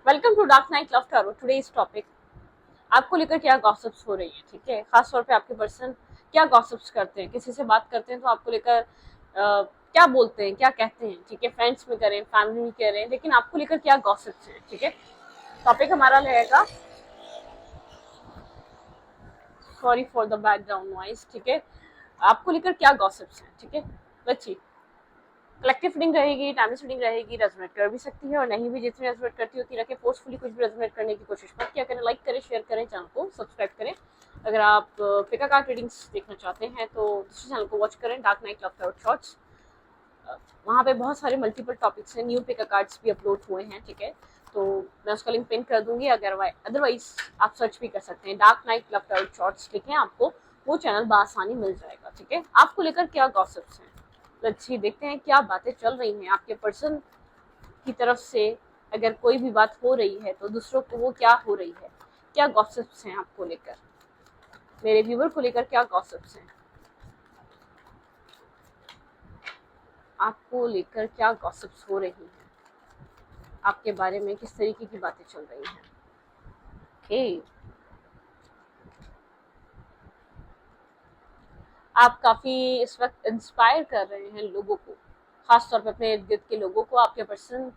Welcome to dark night love tarot. Today's topic आपको लेकर क्या गॉसिप्स हो रही है, ठीक है। खास तौर पे आपके पर्सन क्या गॉसिप्स करते हैं, किसी से बात करते हैं तो आपको लेकर क्या बोलते हैं, क्या कहते हैं, ठीक है। फ्रेंड्स में करें, फैमिली में करें, लेकिन आपको लेकर क्या गॉसिप्स हैं, ठीक है। टॉपिक हमारा रहेगा, sorry for the background noise, ठीक है। आपको लेकर क्या गॉसिप्स हैं, ठीक है। Let's see. कलेक्टिव रीडिंग रहेगी, टाइमलेस रीडिंग रहेगी, रेजोनेट कर भी सकती है और नहीं भी। जितनी रेजोनेट करती होती रखे, फोर्सफुली कुछ भी रेजोनेट करने की कोशिश मत किया करें। लाइक करें, शेयर करें, चैनल को सब्सक्राइब करें। अगर आप पिका कार्ड रीडिंग्स देखना चाहते हैं तो दूसरे चैनल को वॉच करें, dark night love tarot shorts. वहाँ पे बहुत सारे मल्टीपल टॉपिक्स हैं, न्यू पिका कार्ड्स भी अपलोड हुए हैं, ठीक है। तो मैं उसका लिंक पिन कर दूंगी, अगर अदरवाइज आप सर्च भी कर सकते हैं, dark night love tarot shorts लिखें, आपको वो चैनल बआसानी मिल जाएगा, ठीक है। आपको लेकर क्या गॉसिप्स हैं, अच्छी देखते हैं क्या बातें चल रही हैं आपके पर्सन की तरफ से। अगर कोई भी बात हो रही है तो दूसरों को वो क्या हो रही है, क्या गॉसिप्स हैं आपको लेकर, मेरे व्यूवर को लेकर क्या गॉसिप्स हैं, आपको लेकर क्या गॉसिप्स हो रही हैं, आपके बारे में किस तरीके की बातें चल रही हैं। ओके, आप काफी इस वक्त इंस्पायर कर रहे हैं लोगों को, खासतौर पे अपने इर्द गिर्द के लोगों को। आपके पर्सन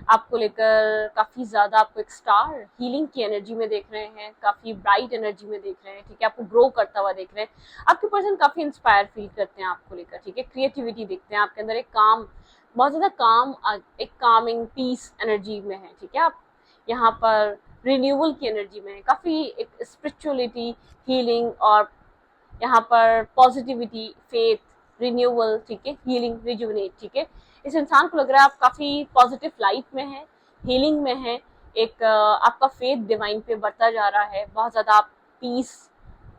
आपको लेकर काफी ज्यादा, आपको एक स्टार हीलिंग की एनर्जी में देख रहे हैं, काफी ब्राइट एनर्जी में देख रहे हैं, ठीक है। आपको ग्रो करता हुआ देख रहे हैं। आपके पर्सन काफी इंस्पायर फील करते हैं आपको लेकर, ठीक है। क्रिएटिविटी देखते हैं आपके अंदर, एक काम, बहुत ज्यादा काम, एक कामिंग पीस एनर्जी में है, ठीक है। आप यहाँ पर रिन्यूअल की एनर्जी में है, काफी एक स्पिरिचुअलिटी, हीलिंग और यहाँ पर पॉजिटिविटी, फेथ, रिन्यूअल, ठीक है, हीलिंग, रिजुविनेट, ठीक है। इस इंसान को लग रहा है आप काफी पॉजिटिव लाइफ में है, हीलिंग में है। एक आपका फेथ डिवाइन पे बढ़ता जा रहा है, बहुत ज्यादा आप पीस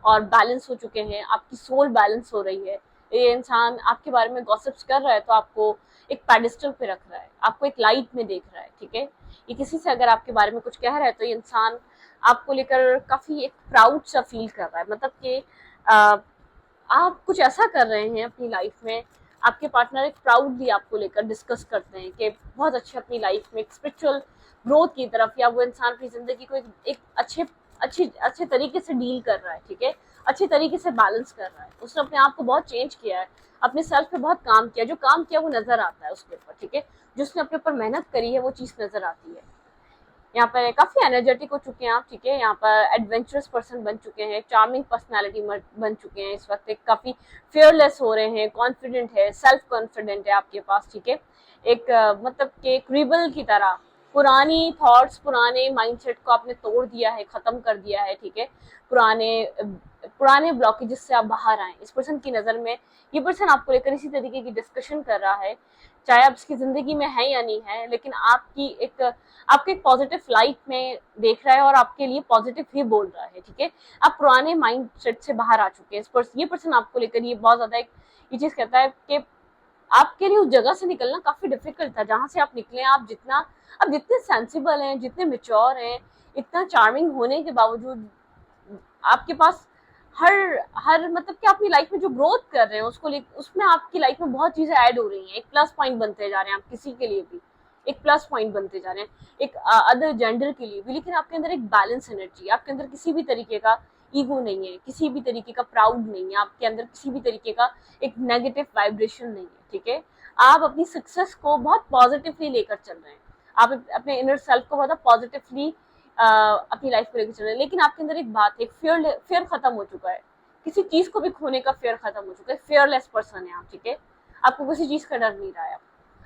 और बैलेंस हो चुके हैं, आपकी सोल बैलेंस हो रही है। ये इंसान आपके बारे में गॉसिप्स कर रहा है तो आपको एक पेडिस्टल पे रख रहा है, आपको एक लाइट में देख रहा है, ठीक है। ये किसी से अगर आपके बारे में कुछ कह रहा है तो ये इंसान आपको लेकर काफी एक प्राउड सा फील कर रहा है, मतलब कि आप कुछ ऐसा कर रहे हैं अपनी लाइफ में, आपके पार्टनर एक प्राउडली आपको लेकर डिस्कस करते हैं कि बहुत अच्छे अपनी लाइफ में एक स्पिरिचुअल ग्रोथ की तरफ, या वो इंसान अपनी जिंदगी को एक अच्छे तरीके से डील कर रहा है, ठीक है। अच्छे तरीके से बैलेंस कर रहा है, उसने अपने आप को बहुत चेंज किया है, अपने सेल्फ पे बहुत काम किया, जो काम किया वो नजर आता है उसके ऊपर, ठीक है। जो उसने अपने ऊपर मेहनत करी है वो चीज नजर आती है। यहाँ पर काफी एनर्जेटिक हो चुके हैं आप, ठीक है। यहाँ पर एडवेंचरस पर्सन बन चुके हैं, चार्मिंग पर्सनालिटी बन चुके हैं इस वक्त, एक काफी फियरलेस हो रहे हैं, कॉन्फिडेंट है, सेल्फ कॉन्फिडेंट है आपके पास, ठीक है। एक मतलब कि एक रिबल की तरह पुरानी थॉट्स, पुराने माइंडसेट को आपने तोड़ दिया है, खत्म कर दिया है, ठीक है। पुराने पुराने ब्लॉकेजेस से आप बाहर आए। इस पर्सन की नजर में ये पर्सन आपको लेकर इसी तरीके की डिस्कशन कर रहा है, चाहे आप इसकी जिंदगी में है या नहीं है, लेकिन आपके एक पॉजिटिव लाइट में देख रहा है और आपके लिए पॉजिटिव ही बोल रहा है, ठीक है। आप पुराने माइंड सेट से बाहर आ चुके हैं। ये पर्सन आपको लेकर ये बहुत ज्यादा एक ये चीज कहता है कि आपके लिए उस जगह से निकलना काफी डिफिकल्ट था जहां से आप निकले। आप जितने सेंसिबल हैं, जितने मेच्योर हैं, इतना चार्मिंग होने के बावजूद आपके पास हर हर मतलब कि अपनी लाइफ में जो ग्रोथ कर रहे हैं उसमें आपकी लाइफ में बहुत चीजें ऐड हो रही हैं, एक प्लस पॉइंट बनते जा रहे हैं आप किसी के लिए भी, एक प्लस पॉइंट बनते जा रहे हैं, एक अदर जेंडर के लिए भी। लेकिन आपके अंदर एक बैलेंस एनर्जी, आपके अंदर किसी भी तरीके का ईगो नहीं है, किसी भी तरीके का प्राउड नहीं है, आपके अंदर किसी भी तरीके का एक नेगेटिव वाइब्रेशन नहीं है, ठीक है। आप अपनी सक्सेस को बहुत पॉजिटिवली लेकर चल रहे हैं, आप अपने इनर सेल्फ को बहुत पॉजिटिवली अपनी लाइफ को लेकर चल रहे हैं। लेकिन आपके अंदर एक बात है, फियर खत्म हो चुका है, किसी चीज को भी खोने का फियर खत्म हो चुका है, फियरलेस पर्सन है आप, ठीक है। आपको किसी चीज का डर नहीं रहा है।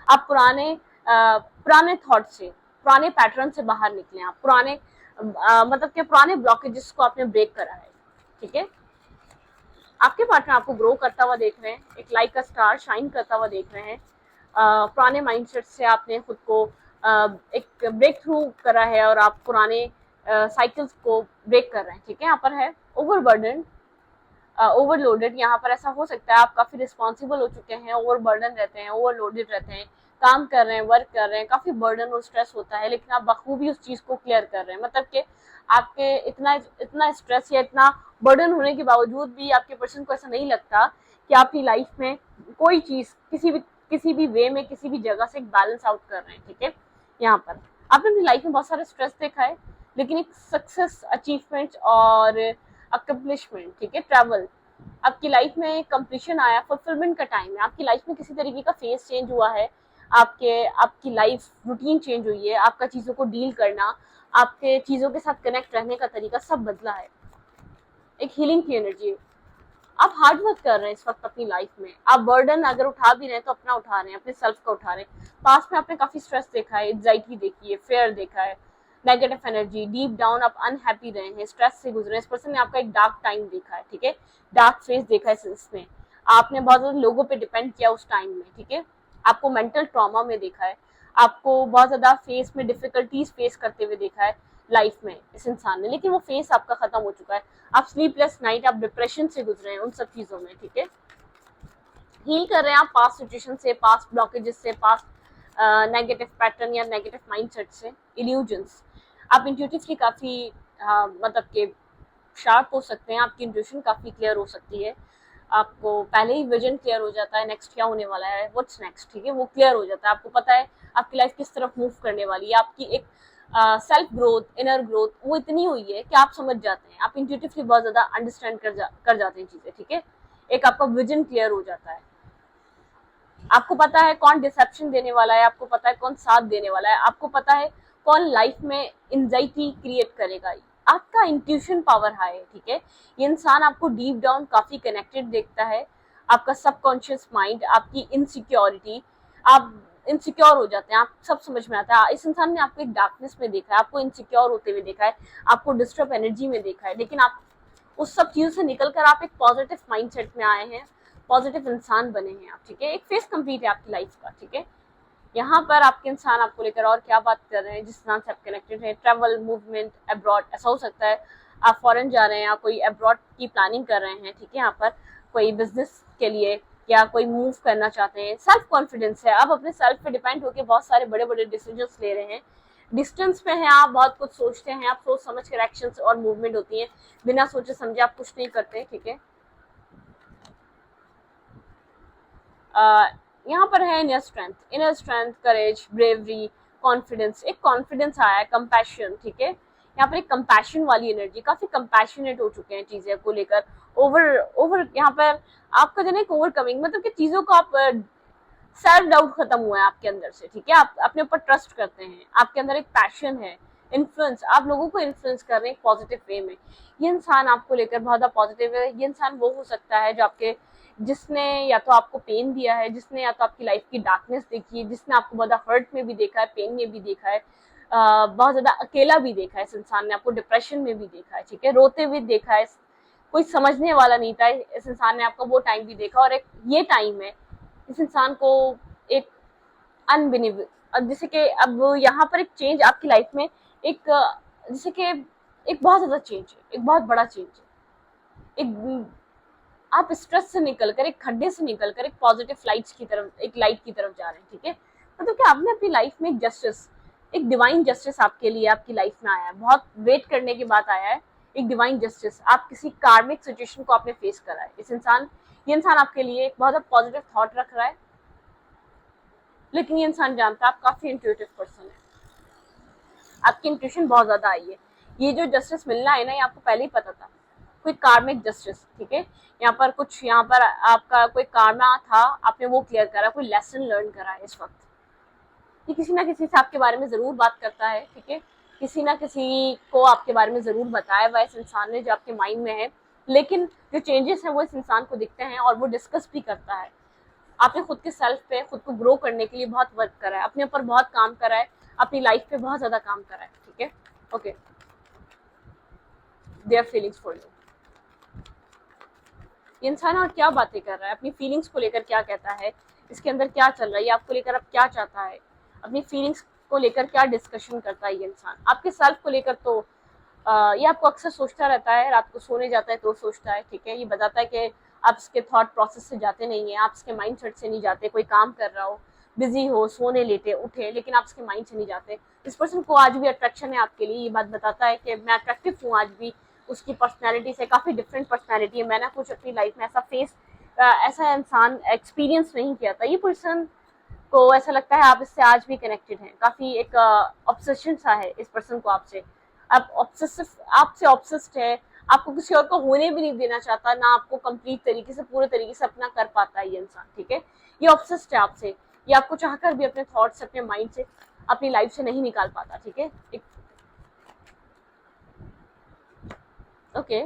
आप पुराने थॉट से, पुराने पैटर्न से बाहर निकले, आप पुराने मतलब कि पुराने ब्लॉकेजेस को आपने ब्रेक करा है, ठीक है। आपके पार्टनर आपको ग्रो करता हुआ देख रहे हैं, एक लाइक का स्टार शाइन करता हुआ देख रहे हैं। पुराने माइंडसेट से आपने खुद को एक ब्रेक थ्रू करा है और आप पुराने साइकिल्स को ब्रेक कर रहे हैं, ठीक है। यहाँ पर है ओवरबर्डन, ओवरलोडेड। यहाँ पर ऐसा हो सकता है आप काफी रिस्पॉन्सिबल हो चुके हैं, ओवरबर्डन रहते हैं, ओवरलोडेड रहते हैं, काम कर रहे हैं, वर्क कर रहे हैं, काफी बर्डन और स्ट्रेस होता है, लेकिन आप बखूबी उस चीज को क्लियर कर रहे हैं। मतलब कि आपके इतना इतना स्ट्रेस या इतना बर्डन होने के बावजूद भी आपके पर्सन को ऐसा नहीं लगता कि आप अपनी लाइफ में कोई चीज किसी भी वे में, किसी भी जगह से एक बैलेंस आउट कर रहे हैं, ठीक है। यहाँ पर आपने अपनी लाइफ में बहुत सारा स्ट्रेस देखा है, लेकिन एक सक्सेस, अचीवमेंट और अकम्पलिशमेंट, ठीक है, ट्रैवल, आपकी लाइफ में कंप्लीशन आया, फुलफिलमेंट का टाइम है, आपकी लाइफ में किसी तरीके का फेस चेंज हुआ है, आपकी लाइफ रूटीन चेंज हुई है, आपका चीजों को डील करना, आपके चीजों के साथ कनेक्ट रहने का तरीका सब बदला है। एक हीलिंग की एनर्जी। आप हार्ड वर्क कर रहे हैं इस वक्त अपनी लाइफ में, आप बर्डन अगर उठा भी रहे हैं तो अपना उठा रहे हैं, अपने सेल्फ का उठा रहे हैं। पास्ट में आपने काफी स्ट्रेस देखा है, एंजाइटी देखी है, फेयर देखा है, नेगेटिव एनर्जी, डीप डाउन आप अनहैप्पी रहे हैं, स्ट्रेस से गुजरे, इस पर्सन ने आपका एक डार्क टाइम देखा है, ठीक है, डार्क फेज देखा है इसमें, आपने बहुत ज्यादा लोगों पे डिपेंड किया उस टाइम में, ठीक है, आपको मेंटल ट्रॉमा में देखा है, आपको बहुत ज्यादा फेस में डिफिकल्टीज फेस करते हुए देखा है लाइफ में इस इंसान ने, लेकिन वो फेस आपका खत्म हो चुका है। आप स्लीपलेस नाइट, आप डिप्रेशन से गुजरे हैं उन सब चीजों में, ठीक है। हील कर रहे हैं आप पास्ट सिचुएशन से, पास्ट ब्लॉकेजेस से, पास्ट नेगेटिव पैटर्न या नेगेटिव माइंडसेट से, इल्यूजन्स। आप इंट्यूटिवली काफी मतलब के शार्प हो सकते हैं, आपकी इंट्यूशन काफी क्लियर हो सकती है, आपको पहले ही विजन क्लियर हो जाता है, नेक्स्ट क्या होने वाला है, व्हाट्स नेक्स्ट, ठीक है, वो क्लियर हो जाता है, आपको पता है आपकी लाइफ किस तरफ मूव करने वाली है, आपकी एक सेल्फ ग्रोथ, इनर ग्रोथ वो इतनी हुई है कि आप समझ जाते हैं, आप इंट्यूटिवली बहुत ज्यादा अंडरस्टैंड कर जाते हैं चीजें, ठीक है, एक आपका विजन क्लियर हो जाता है, आपको पता है कौन डिसेप्शन देने वाला है, आपको पता है कौन साथ देने वाला है, आपको पता है कौन लाइफ में एंजाइटी क्रिएट करेगा, आपका इंट्यूशन पावर हाई है, ठीक है, ये इंसान आपको डीप डाउन काफी कनेक्टेड देखता है, आपका सबकॉन्शियस माइंड, आपकी इनसिक्योरिटी, आप इनसिक्योर हो जाते हैं, आप सब समझ में आता है, इस इंसान ने आपको एक डार्कनेस में देखा है, आपको इनसिक्योर होते हुए देखा है, आपको डिस्टर्ब एनर्जी में देखा है, लेकिन आप उस सब चीजों से निकलकर आप एक पॉजिटिव माइंडसेट में आए हैं, पॉजिटिव इंसान बने हैं आप, ठीक है, एक फेस कंप्लीट है आपकी लाइफ का, ठीक है। यहाँ पर आपके इंसान आपको लेकर और क्या बात कर रहे हैं, जिस इंसान से आप कनेक्टेड हैं, ट्रैवल, मूवमेंट, अब्रॉड, ऐसा हो सकता है आप फॉरेन जा रहे हैं या कोई अब्रॉड की प्लानिंग कर रहे हैं, ठीक है, यहाँ पर कोई बिजनेस के लिए या कोई मूव करना चाहते हैं, सेल्फ कॉन्फिडेंस है, आप अपने सेल्फ पे डिपेंड होकर बहुत सारे बड़े बड़े डिसीजंस ले रहे हैं, डिस्टेंस पे हैं आप, बहुत कुछ सोचते हैं आप, सोच समझ कर एक्शंस और मूवमेंट होती है, बिना सोचे समझे आप कुछ नहीं करते, ठीक है। यहाँ पर है इनर स्ट्रेंथ, करेज, ब्रेवरी, कॉन्फिडेंस, एक कॉन्फिडेंस आया है, कंपैशन, ठीक है, यहाँ पर एक कंपैशन वाली एनर्जी, काफी कंपैशनेट हो चुके हैं चीजें को लेकर, ओवर ओवर यहाँ पर आपका जो है ओवरकमिंग, मतलब कि चीजों को आप सेल्फ डाउट खत्म हुआ है आपके अंदर से, ठीक है, आप अपने ऊपर ट्रस्ट करते हैं, आपके अंदर एक पैशन है, इन्फ्लुएंस, आप लोगों को इन्फ्लुएंस कर रहे हैं पॉजिटिव वे में, ये इंसान आपको लेकर बहुत ज्यादा पॉजिटिव है, ये इंसान वो हो सकता है जो आपके, जिसने या तो आपको पेन दिया है, जिसने या तो आपकी लाइफ की डार्कनेस देखी है, जिसने आपको बहुत ज्यादा हर्ट में भी देखा है, पेन में भी देखा है, बहुत ज्यादा अकेला भी देखा है, इस इंसान ने आपको डिप्रेशन में भी देखा है, ठीक है, रोते हुए देखा है, कोई समझने वाला नहीं था, इस इंसान ने आपका वो टाइम भी देखा, और एक ये टाइम है इस इंसान को एक अनबिलीव, जैसे कि अब यहाँ पर एक चेंज आपकी लाइफ में, एक जैसे कि एक बहुत ज्यादा चेंज है, एक बहुत बड़ा चेंज है, एक आप स्ट्रेस से निकलकर, एक खड्डे से निकलकर एक पॉजिटिव लाइट की तरफ, एक लाइट की तरफ जा रहे हैं, ठीक है, मतलब कि आपने अपनी लाइफ में एक जस्टिस, एक डिवाइन जस्टिस आपके लिए आपकी लाइफ में आया है, बहुत वेट करने के बाद आया है, एक डिवाइन जस्टिस, आप किसी कार्मिक सिचुएशन को आपने फेस करा है, ये इंसान आपके लिए एक बहुत पॉजिटिव थॉट रख रहा है, लेकिन ये इंसान जानता है आप काफी इंट्यूटिव पर्सन है, आपकी इंट्यूशन बहुत ज्यादा आई है, ये जो जस्टिस मिलना है ना, ये आपको पहले ही पता था, कोई कार्मिक जस्टिस, ठीक है, यहाँ पर आपका कोई कार्मा था, आपने वो क्लियर करा, कोई लेसन लर्न करा है इस वक्त, ये किसी ना किसी से आपके बारे में जरूर बात करता है, ठीक है, किसी ना किसी को आपके बारे में जरूर बताया हुआ इस इंसान ने जो आपके माइंड में है, लेकिन जो चेंजेस हैं वो इस इंसान को दिखते हैं और वो डिस्कस भी करता है, आपने खुद के सेल्फ पे, खुद को ग्रो करने के लिए बहुत वर्क करा है, अपने ऊपर बहुत काम करा है, अपनी लाइफ पे बहुत ज्यादा काम करा है, ठीक है, okay, their feelings for you, ये इंसान और क्या बातें कर रहा है, अपनी फीलिंग्स को लेकर क्या कहता है, इसके अंदर क्या चल रहा है, ये आपको लेकर अब क्या चाहता है, अपनी फीलिंग्स को लेकर क्या डिस्कशन करता है ये इंसान, आपके सेल्फ को लेकर तो ये आपको अक्सर सोचता रहता है, रात को सोने जाता है तो सोचता है, ठीक है, ये बताता है कि आप इसके थॉट प्रोसेस से जाते नहीं है, आप इसके माइंड सेट से नहीं जाते, कोई काम कर रहा हो, बिजी हो, सोने लेटे उठे, लेकिन आप इसके माइंड से नहीं जाते, इस पर्सन को आज भी अट्रैक्शन है आपके लिए, ये बात बताता है कि मैं अट्रैक्टिव हूँ आज भी, उसकी पर्सनैलिटी से काफ़ी डिफरेंट पर्सनैलिटी है, मैंने कुछ अपनी लाइफ में ऐसा इंसान एक्सपीरियंस नहीं किया था, ये पर्सन आपको ऐसा लगता है आप इससे आज भी कनेक्टेड हैं, काफी एक ऑब्सेशन सा है इस पर्सन को आपसे, आप ऑब्सेसिव, आपसे ऑब्सेस्ड है, आपको किसी और को होने भी नहीं देना चाहता, ना आपको कंप्लीट तरीके से पूरे तरीके से अपना कर पाता है ये इंसान, ठीक है। ये ऑब्सेस्ड है आपसे, ये आपको चाहकर भी अपने थॉट से, अपने माइंड से, अपनी लाइफ से नहीं निकाल पाता, ठीक है। ओके,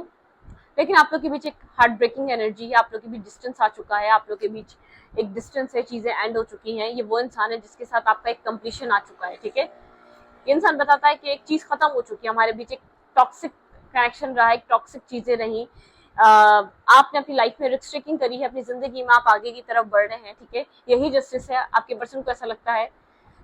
लेकिन आप लोग के बीच एक हार्ट ब्रेकिंग एनर्जी है, आप लोग के बीच डिस्टेंस आ चुका है, आप लोग के बीच एक डिस्टेंस है, चीजें एंड हो चुकी हैं। ये वो इंसान है जिसके साथ आपका एक कंप्लीशन आ चुका है, ठीक है। ये इंसान बताता है कि एक चीज खत्म हो चुकी है, हमारे बीच एक टॉक्सिक कनेक्शन रहा, एक टॉक्सिक चीजें रही, आपने अपनी लाइफ में रिस्क टेकिंग करी है, अपनी जिंदगी में आप आगे की तरफ बढ़ रहे हैं, ठीक है। यही जस्टिस है। आपके पर्सन को ऐसा लगता है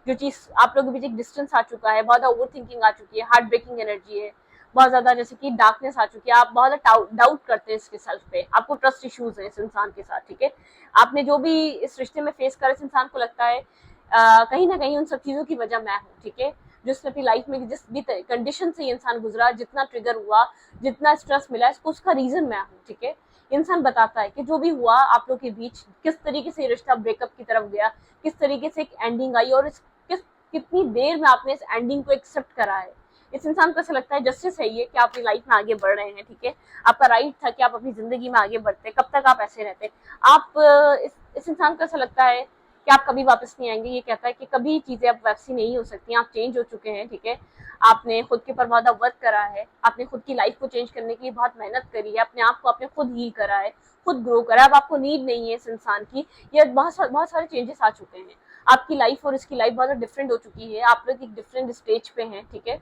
जो चीज आप लोगों के बीच एक डिस्टेंस आ चुका है, बहुत ज्यादा ओवर थिंकिंग आ चुकी है, हार्ट ब्रेकिंग एनर्जी है, बहुत ज्यादा जैसे कि डार्कनेस आ चुकी है, आप बहुत ज्यादा डाउट करते हैं इसके सेल्फ पे, आपको ट्रस्ट इश्यूज है इस इंसान के साथ, ठीक है। आपने जो भी इस रिश्ते में फेस करा, इस इंसान को लगता है कहीं ना कहीं उन सब चीजों की वजह मैं हूँ, ठीक है। जो उसने अपनी लाइफ में जिस भी कंडीशन से ये इंसान गुजरा, जितना ट्रिगर हुआ, जितना स्ट्रेस मिला, इसको उसका रीजन मैं हूँ, ठीक है। इंसान बताता है कि जो भी हुआ आप लोग के बीच, किस तरीके से रिश्ता ब्रेकअप की तरफ गया, किस तरीके से एक एंडिंग आई, और कितनी देर में आपने इस एंडिंग को एक्सेप्ट करा है। इस इंसान को ऐसा लगता है जस्टिस है ये कि आप अपनी लाइफ में आगे बढ़ रहे हैं, ठीक है। आपका राइट था कि आप अपनी जिंदगी में आगे बढ़ते, कब तक आप ऐसे रहते। आप इस इंसान को ऐसा लगता है कि आप कभी वापस नहीं आएंगे। ये कहता है कि कभी चीजें अब वैसी नहीं हो सकती, आप चेंज हो चुके हैं, ठीक है। आपने खुद के ऊपर बहुत वर्क करा है, आपने खुद की लाइफ को चेंज करने के लिए बहुत मेहनत करी है, अपने आप को आपने खुद हील करा है, खुद ग्रो करा है। अब आपको नीड नहीं है इस इंसान की। ये बहुत सारे चेंजेस आ चुके हैं। आपकी लाइफ और इसकी लाइफ बहुत डिफरेंट हो चुकी है, आप लोग एक डिफरेंट स्टेज पे हैं, ठीक है।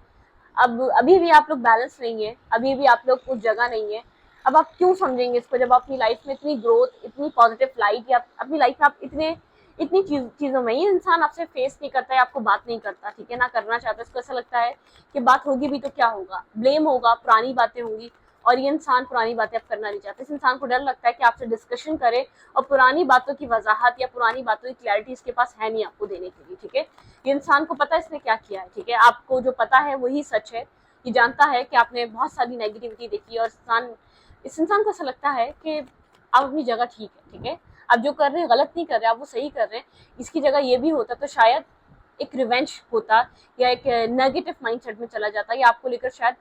अब अभी भी आप लोग बैलेंस नहीं है, अभी भी आप लोग उस जगह नहीं है। अब आप क्यों समझेंगे इसको, जब अपनी लाइफ में इतनी ग्रोथ, इतनी पॉजिटिव लाइट, या अपनी लाइफ में आप इतनी चीजों में, ये इंसान आपसे फेस नहीं करता है, आपको बात नहीं करता, ठीक है, ना करना चाहता। इसको ऐसा लगता है कि बात होगी भी तो क्या होगा, ब्लेम होगा, पुरानी बातें होंगी, और ये इंसान पुरानी बातें अब करना नहीं चाहता। इस इंसान को डर लगता है कि आपसे डिस्कशन करे, और पुरानी बातों की वजाहत या पुरानी बातों की क्लैरिटी इसके पास है नहीं आपको देने के लिए, ठीक है। ये इंसान को पता है इसने क्या किया है, ठीक है। आपको जो पता है वही सच है। ये जानता है कि आपने बहुत सारी नेगेटिविटी देखी, और इस इंसान को ऐसा लगता है कि आप अपनी जगह ठीक है, ठीक है। आप जो कर रहे हैं गलत नहीं कर रहे, आप वो सही कर रहे हैं। इसकी जगह ये भी होता तो शायद एक रिवेंज होता, या एक नेगेटिव माइंडसेट में चला जाता, या आपको लेकर शायद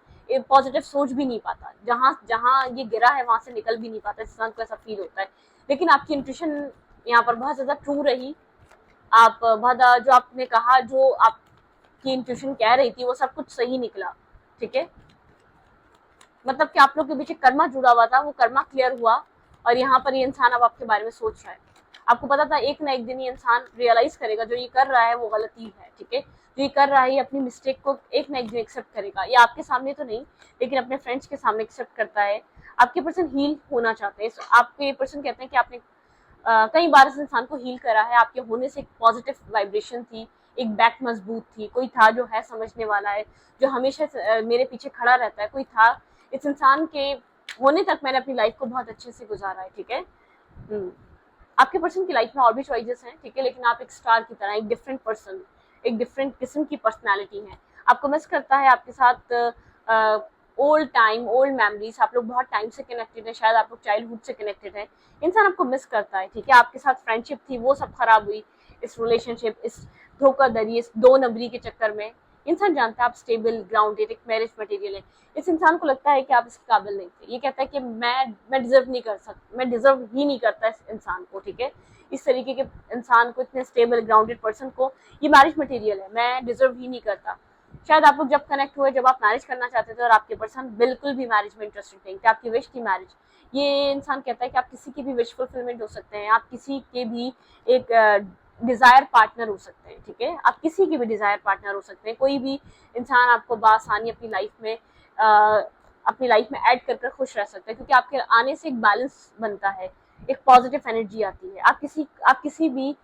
पॉजिटिव सोच भी नहीं पाता, जहां जहां ये गिरा है वहां से निकल भी नहीं पाता। इंसान को ऐसा फील होता है। लेकिन आपकी इंट्यूशन यहाँ पर बहुत ज्यादा ट्रू रही। आप बहुत जो आपने कहा, जो आपकी इंट्यूशन कह रही थी, वो सब कुछ सही निकला, ठीक है। मतलब कि आप लोग के बीच कर्मा जुड़ा हुआ था, वो कर्मा क्लियर हुआ, और यहाँ पर ये इंसान अब आपके बारे में सोच रहा है। आपको पता था एक ना एक दिन ये इंसान रियलाइज करेगा जो ये कर रहा है वो गलती है, ठीक है। जो ये कर रहा है, ये अपनी मिस्टेक को एक ना एक दिन एक्सेप्ट करेगा। ये आपके सामने तो नहीं, लेकिन अपने फ्रेंड्स के सामने एक्सेप्ट करता है। आपके पर्सन हील होना चाहते हैं, आपके पर्सन कहते हैं कि आपने कई बार इस इंसान को हील करा है। आपके होने से एक पॉजिटिव वाइब्रेशन थी, एक बैक मजबूत थी, कोई था जो है समझने वाला है, जो हमेशा मेरे पीछे खड़ा रहता है, कोई था। इस इंसान के होने तक मैंने अपनी लाइफ को बहुत अच्छे से गुजारा है, ठीक है। आपके पर्सन की लाइफ में और भी चॉइसेस हैं, ठीक है, लेकिन आप एक स्टार की तरह, एक डिफरेंट पर्सन, एक डिफरेंट किस्म की पर्सनैलिटी है। आपको मिस करता है आपके साथ ओल्ड टाइम, ओल्ड मेमोरीज। आप लोग बहुत टाइम से कनेक्टेड है, शायद आप लोग चाइल्डहुड से कनेक्टेड है। इंसान आपको मिस करता है, ठीक है। आपके साथ फ्रेंडशिप थी, वो सब खराब हुई इस रिलेशनशिप, इस धोखाधड़ी, इस 2 नंबरी के चक्कर में। इंसान जानता है आप स्टेबल, ग्राउंडेड, एक मैरिज मटेरियल है। इस इंसान को लगता है कि आप इसके काबिल नहीं थे। ये कहता है कि मैं डिजर्व नहीं कर सकता, मैं डिजर्व ही नहीं करता इस इंसान को, ठीक है। इस तरीके के इंसान को, इतने स्टेबल ग्राउंडेड पर्सन को, ये मैरिज मटेरियल है, मैं डिजर्व ही नहीं करता। शायद आप लोग जब कनेक्ट हुए, जब आप मैरिज करना चाहते थे, और आपके पर्सन बिल्कुल भी मैरिज में इंटरेस्टेड नहीं थे, आपकी विश थी मैरिज। ये इंसान कहता है कि आप किसी की भी विश फुलफिलमेंट हो सकते हैं, आप किसी के भी एक डिजायर पार्टनर हो सकते हैं, ठीक है। आप किसी के भी डिजायर पार्टनर हो सकते हैं। कोई भी इंसान आपको बासानी अपनी लाइफ में ऐड कर खुश रह सकता है, क्योंकि आपके आने से एक बैलेंस बनता है, एक पॉजिटिव एनर्जी आती है। आप किसी भी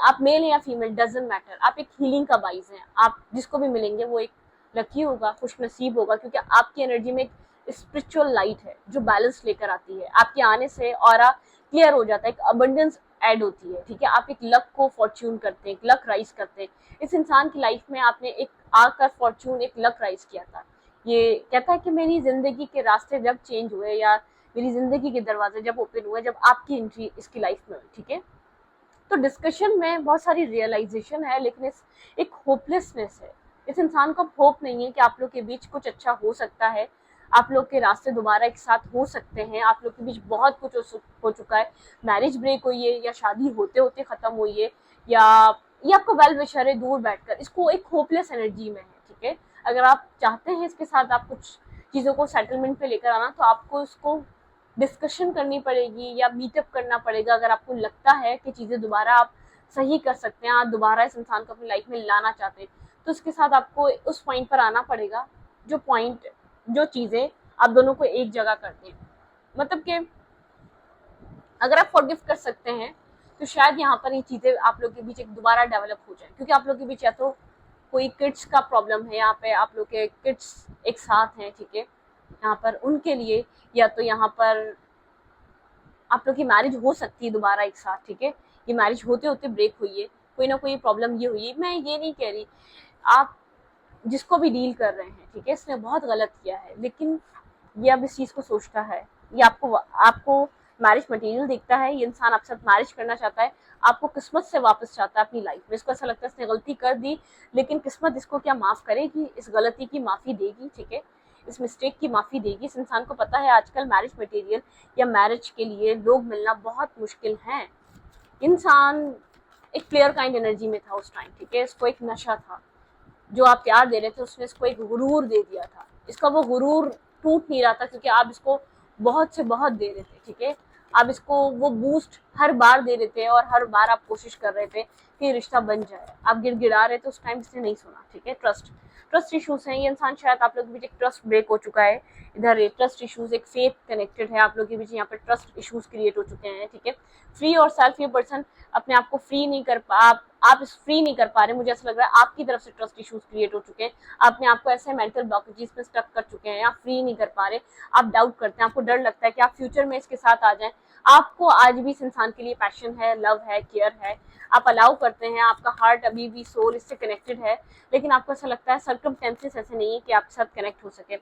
आप मेल या फीमेल डजंट मैटर, आप एक हीलिंग का बाइस हैं। आप जिसको भी मिलेंगे वो एक लकी होगा, खुश नसीब होगा, क्योंकि आपकी एनर्जी में एक स्पिरिचुअल लाइट है जो बैलेंस लेकर आती है। आपके आने से ऑरा क्लियर हो जाता है, एक अबंडेंस ऐड होती है, ठीक है। आप एक लक को फॉर्च्यून करते हैं, एक लक राइज करते हैं। इस इंसान की लाइफ में आपने एक आकर फॉर्च्यून, एक लक राइज किया था। ये कहता है कि मेरी जिंदगी के रास्ते जब चेंज हुए, या मेरी जिंदगी के दरवाजे जब ओपन हुए, जब आपकी एंट्री इसकी लाइफ में हुई, ठीक है। तो डिस्कशन में बहुत सारी रियलाइजेशन है, लेकिन एक होपलेसनेस है। इस इंसान को होप नहीं है कि आप लोग के बीच कुछ अच्छा हो सकता है, आप लोग के रास्ते दोबारा एक साथ हो सकते हैं। आप लोग के बीच बहुत कुछ हो चुका है, मैरिज ब्रेक हुई है या शादी होते होते खत्म हुई है, या ये आपका वेल विशर है दूर बैठकर, इसको एक होपलेस एनर्जी में है। ठीक है, अगर आप चाहते हैं इसके साथ आप कुछ चीज़ों को सेटलमेंट पे लेकर आना, तो आपको इसको डिस्कशन करनी पड़ेगी या मीटअप करना पड़ेगा। अगर आपको लगता है कि चीज़ें दोबारा आप सही कर सकते हैं, आप दोबारा इस इंसान को अपनी लाइफ में लाना चाहते हैं, तो उसके साथ आपको उस पॉइंट पर आना पड़ेगा जो चीज़ें आप दोनों को एक जगह करती हैं। मतलब कि अगर आप फॉरगिव कर सकते हैं, तो शायद यहाँ पर ये चीज़ें आप लोग के बीच एक दोबारा डेवलप हो जाए, क्योंकि आप लोग के बीच या तो कोई किड्स का प्रॉब्लम है, यहाँ पे आप लोग के किड्स एक साथ हैं, ठीक है, यहाँ पर उनके लिए, या तो यहाँ पर आप लोग की मैरिज हो सकती है दोबारा एक साथ। ठीक है, ये मैरिज होते होते ब्रेक हुई है, कोई ना कोई प्रॉब्लम ये हुई है। मैं ये नहीं कह रही आप जिसको भी डील कर रहे हैं, ठीक है, इसने बहुत गलत किया है, लेकिन ये अब इस चीज़ को सोचता है, ये आपको मैरिज मटेरियल देखता है, ये इंसान आपके साथ मैरिज करना चाहता है, आपको किस्मत से वापस चाहता है अपनी लाइफ में। इसको ऐसा लगता है इसने गलती कर दी, लेकिन किस्मत इसको क्या माफ़ करेगी, इस गलती की माफ़ी देगी, ठीक है, इस मिस्टेक की माफ़ी देगी। इस इंसान को पता है आजकल मैरिज मटेरियल या मैरिज के लिए लोग मिलना बहुत मुश्किल है। इंसान एक प्लेयर काइंड एनर्जी में था उस टाइम, ठीक है, इसको एक नशा था, जो आप प्यार दे रहे थे उसने इसको एक गुरूर दे दिया था। इसका वो गुरूर टूट नहीं रहा था, क्योंकि आप इसको बहुत से बहुत दे रहे थे, ठीक है, आप इसको वो बूस्ट हर बार दे रहे थे, और हर बार आप कोशिश कर रहे थे कि रिश्ता बन जाए, आप गिड़गिड़ा रहे थे, उस टाइम इसने नहीं सुना। ठीक है, ट्रस्ट इश्यूज हैं, ये इंसान शायद आप लोग के बीच एक ट्रस्ट ब्रेक हो चुका है, इधर ये ट्रस्ट इश्यूज, एक फेथ कनेक्टेड है आप लोग के बीच, यहाँ पर ट्रस्ट इश्यूज क्रिएट हो चुके हैं। ठीक है, फ्री और सेल्फ, ये पर्सन अपने आप को फ्री नहीं कर आप इस फ्री नहीं कर पा रहे, मुझे ऐसा लग रहा है आपकी तरफ से ट्रस्ट इश्यूज क्रिएट हो चुके हैं, आपने आपको ऐसे मेंटल ब्लॉकेजेस में स्टक कर चुके हैं, आप फ्री नहीं कर पा रहे, आप डाउट करते हैं, आपको डर लगता है कि आप फ्यूचर में इसके साथ आ जाएं। आपको आज भी इस इंसान के लिए पैशन है, लव है, केयर है, आप अलाउ करते हैं, आपका हार्ट अभी भी सोल इससे कनेक्टेड है, लेकिन आपको ऐसा लगता है सर्कमस्टेंसेस ऐसे नहीं है कि आपके साथ कनेक्ट हो सके।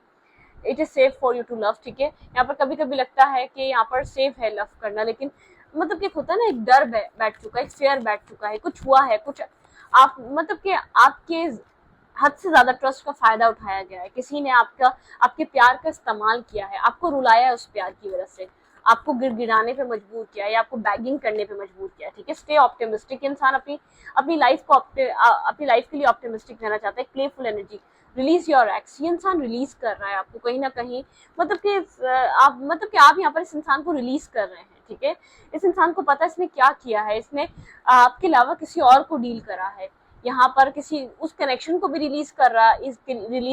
It is safe for you to love. ठीक है, यहाँ पर कभी कभी लगता है कि यहाँ पर सेफ है लव करना, लेकिन मतलब कि होता है ना, एक डर बैठ चुका है, एक फेयर बैठ चुका है, कुछ हुआ है, कुछ आप मतलब कि आपके हद से ज्यादा ट्रस्ट का फायदा उठाया गया है, किसी ने आपके प्यार का इस्तेमाल किया है, आपको रुलाया है उस प्यार की वजह से, आपको गिड़गिड़ाने पे मजबूर किया है, या आपको बैगिंग करने पे मजबूर किया है। ठीक है, स्टे ऑप्टिमिस्टिक। इंसान अपनी लाइफ को अपनी लाइफ के लिए ऑप्टिमिस्टिक रहना चाहता है, playful energy. Release your x, ये इंसान रिलीज कर रहा है आपको कहीं ना कहीं, मतलब कि आप यहाँ पर इस इंसान को रिलीज कर रहे हैं। ठीक है, इस इंसान को पता है इसने क्या किया है, इसने आपके अलावा किसी और को डील करा है, यहाँ पर किसी उस कनेक्शन को भी रिलीज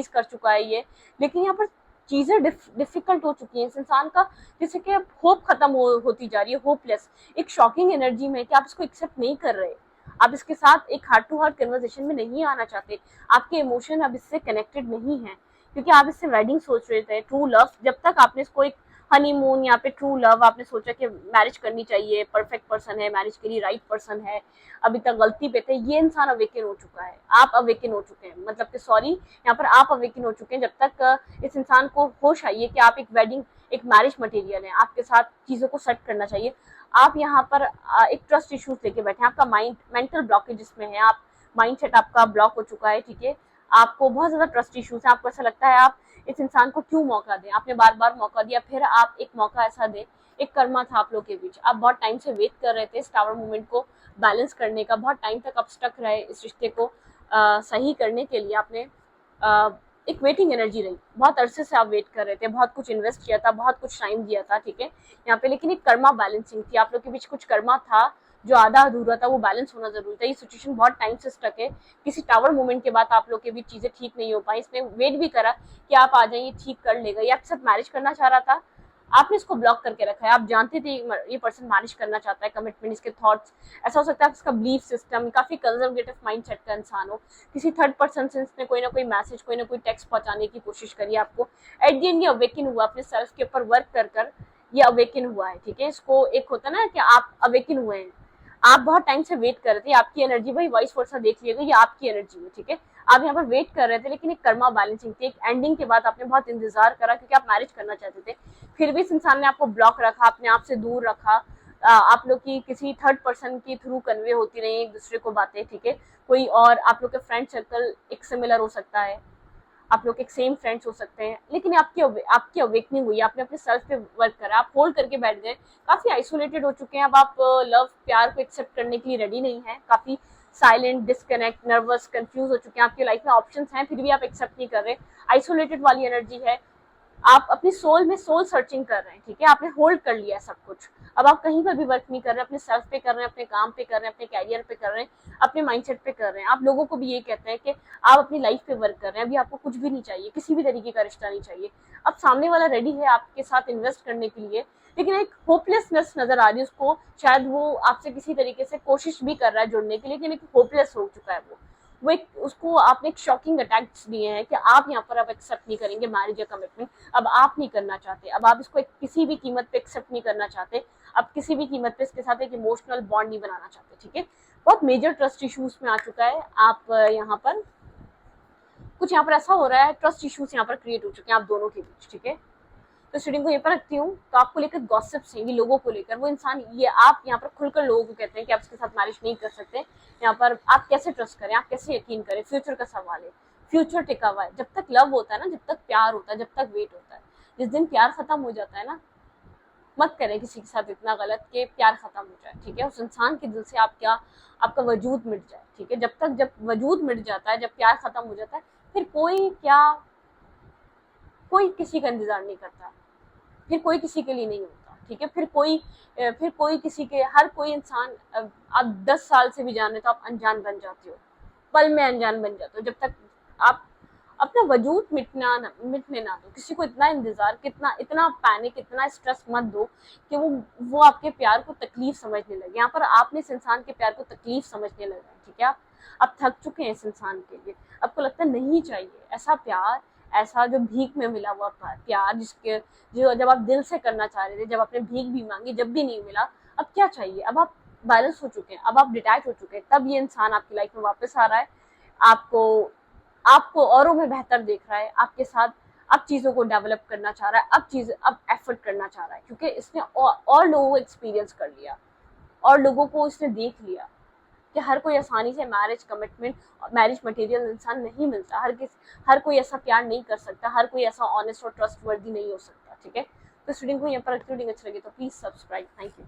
कर चुका है ये, लेकिन यहाँ पर चीजें डिफिकल्ट हो चुकी हैं इस इंसान का, जैसे कि होप खत्म होती जा रही है, होपलेस, एक शॉकिंग एनर्जी में कि आप इसको एक्सेप्ट नहीं कर रहे, आप इसके साथ एक हार्ट टू हार्ट कन्वर्सेशन में नहीं आना चाहते, आपके इमोशन अब इससे कनेक्टेड नहीं है, क्योंकि आप इससे वेडिंग सोच रहे थे, ट्रू लव। जब तक आपने इसको एक हनीमून, यहाँ पे ट्रू लव, आपने सोचा कि मैरिज करनी चाहिए, परफेक्ट पर्सन है, मैरिज के लिए राइट पर्सन है, अभी तक गलती पे थे, ये इंसान अवेकन हो चुका है, आप अवेकन हो चुके हैं, मतलब कि सॉरी, यहाँ पर आप अवेकन हो चुके हैं। जब तक इस इंसान को होश आइए कि आप एक मैरिज मटेरियल है, आपके साथ चीजों को सेट करना चाहिए, आप यहाँ पर एक ट्रस्ट इश्यूज लेके बैठे हैं, आपका मेंटल ब्लॉकेज इसमें है, आप माइंडसेट आपका ब्लॉक हो चुका है। ठीक है, आपको बहुत ज्यादा ट्रस्ट इश्यूज है, आपको ऐसा लगता है आप इस इंसान को क्यों मौका दें, आपने बार बार मौका दिया, फिर आप एक मौका ऐसा दें, एक कर्मा था आप लोग के बीच, आप बहुत टाइम से वेट कर रहे थे इस टावर मूवमेंट को बैलेंस करने का, बहुत टाइम तक आप स्टक रहे इस रिश्ते को सही करने के लिए, आपने एक वेटिंग एनर्जी रही, बहुत अरसे से आप वेट कर रहे थे, बहुत कुछ इन्वेस्ट किया था, बहुत कुछ टाइम दिया था। ठीक है, यहाँ पे लेकिन एक कर्मा बैलेंसिंग थी, आप लोग के बीच कुछ कर्मा था जो आधा अधूरा था, वो बैलेंस होना जरूरी था। ये सिचुएशन बहुत टाइम से स्टक है, किसी टावर मूवमेंट के बाद आप लोग के बीच चीजें ठीक नहीं हो पाई, इसने वेट भी करा कि आप आ जाइए, ठीक कर लेगा, ये आपके साथ मैरिज करना चाह रहा था, आपने इसको ब्लॉक करके रखा है, आप जानते थे ये पर्सन मैरिज करना चाहता है, कमिटमेंट, इसके थॉट्स, ऐसा हो सकता है इसका बिलीफ सिस्टम काफी कंजर्वेटिव माइंडसेट का इंसान हो, किसी थर्ड पर्सन से इसने कोई ना कोई मैसेज, कोई ना कोई टेक्स्ट पहुंचाने की कोशिश करी आपको, एट द एंड ये अवेकन हुआ, अपने सेल्फ के ऊपर वर्क कर ये अवेकन हुआ है। ठीक है, इसको एक होता ना कि आप अवेकन हुए हैं, आप बहुत टाइम से वेट कर रहे थे, आपकी एनर्जी, भाई वाइस वर्सा देख लिएगा, ये आपकी एनर्जी है। ठीक है, आप यहाँ पर वेट कर रहे थे, लेकिन एक कर्मा बैलेंसिंग थी, एक एंडिंग के बाद आपने बहुत इंतजार करा, क्योंकि आप मैरिज करना चाहते थे, फिर भी इस इंसान ने आपको ब्लॉक रखा, अपने आप से दूर रखा, आप लोग की किसी थर्ड पर्सन के थ्रू कन्वे होती रही एक दूसरे को बातें, ठीक है। कोई और आप लोग का फ्रेंड सर्कल एक सिमिलर हो सकता है, आप लोग एक सेम फ्रेंड्स हो सकते हैं, लेकिन आपकी अवेकनिंग हुई, आपने अपने सेल्फ पे वर्क करा, आप होल्ड करके बैठ गए, काफी आइसोलेटेड हो चुके हैं, अब आप लव प्यार को एक्सेप्ट करने के लिए रेडी नहीं है, काफी साइलेंट, डिस्कनेक्ट, नर्वस, कंफ्यूज हो चुके हैं, आपकी लाइफ में ऑप्शंस हैं फिर भी आप एक्सेप्ट नहीं कर रहे, आइसोलेटेड वाली एनर्जी है, आप अपनी सोल में सोल सर्चिंग कर रहे हैं, ठीक है, आपने होल्ड कर लिया है सब कुछ, अब आप कहीं पर भी वर्क नहीं कर रहे, अपने सेल्फ पे कर रहे हैं, अपने काम पे कर रहे हैं, अपने कैरियर पे कर रहे हैं, अपने माइंडसेट पे कर रहे हैं, आप लोगों को भी ये कहते हैं कि आप अपनी लाइफ पे वर्क कर रहे हैं, अभी आपको कुछ भी नहीं चाहिए, किसी भी तरीके का रिश्ता नहीं चाहिए, अब सामने वाला रेडी है आपके साथ इन्वेस्ट करने के लिए, लेकिन एक होपलेसनेस नजर आ रही है उसको, शायद वो आपसे किसी तरीके से कोशिश भी कर रहा है जुड़ने के लिए, लेकिन एक होपलेस हो चुका है वो एक, उसको आपने एक शॉकिंग अटैक्स दिए हैं कि आप यहाँ पर अब एक्सेप्ट नहीं करेंगे मैरिज या कमिटमेंट, अब आप नहीं करना चाहते, अब आप इसको किसी भी कीमत पे एक्सेप्ट नहीं करना चाहते, अब किसी भी कीमत पे इसके साथ एक इमोशनल बॉन्ड नहीं बनाना चाहते, ठीक है, बहुत मेजर ट्रस्ट इश्यूज में आ चुका है आप यहाँ पर, कुछ यहाँ पर ऐसा हो रहा है, ट्रस्ट इश्यूज यहाँ पर क्रिएट हो चुके हैं आप दोनों के बीच, ठीक है। तो स्टूडेंट को यहाँ पर रखती हूँ, तो आपको लेकर गॉसिप्स हैं, ये लोगों को लेकर, वो इंसान, ये आप यहाँ पर खुलकर लोगों को कहते हैं कि आप इसके साथ मैरिज नहीं कर सकते, यहाँ पर आप कैसे ट्रस्ट करें, आप कैसे यकीन करें, फ्यूचर का सवाल है, फ्यूचर टिका हुआ है, जब तक लव होता है ना, जब तक प्यार होता है, जब तक वेट होता है, जिस दिन प्यार खत्म हो जाता है ना, मत करें किसी के साथ इतना गलत कि प्यार खत्म हो जाए, ठीक है, उस इंसान के दिल से आपका वजूद मिट जाए, ठीक है, जब वजूद मिट जाता है, जब प्यार खत्म हो जाता है, फिर कोई किसी का इंतजार नहीं करता, फिर कोई किसी के लिए नहीं होता, ठीक है, फिर कोई किसी के, हर कोई इंसान, आप 10 साल से भी जान रहे तो आप अनजान बन जाते हो, पल में अनजान बन जाते हो, जब तक आप अपना वजूद मिटने ना दो, किसी को इतना इंतजार, इतना पैनिक, इतना स्ट्रेस मत दो कि वो आपके प्यार को तकलीफ समझने लगे, यहाँ पर आपने इस इंसान के प्यार को तकलीफ समझने लगा, ठीक है, आप थक चुके हैं इस इंसान के लिए, आपको लगता है नहीं चाहिए ऐसा प्यार, ऐसा जो भीख में मिला हुआ प्यार, जो जब आप दिल से करना चाह रहे थे, जब आपने भीख भी मांगी, जब भी नहीं मिला, अब क्या चाहिए, अब आप बैलेंस हो चुके हैं, अब आप डिटैच हो चुके हैं, तब ये इंसान आपकी लाइफ में वापस आ रहा है, आपको आपको औरों में बेहतर देख रहा है, आपके साथ अब चीजों को डेवलप करना चाह रहा है, अब एफर्ट करना चाह रहा है, क्योंकि इसने और लोगों को एक्सपीरियंस कर लिया, और लोगों को इसने देख लिया कि हर कोई आसानी से मैरिज मटेरियल इंसान नहीं मिलता, हर कोई ऐसा प्यार नहीं कर सकता, हर कोई ऐसा ऑनेस्ट और ट्रस्ट वर्दी नहीं हो सकता, ठीक है। तो स्टूडेंट को यहाँ पर अच्छा लगे तो प्लीज सब्सक्राइब, थैंक यू।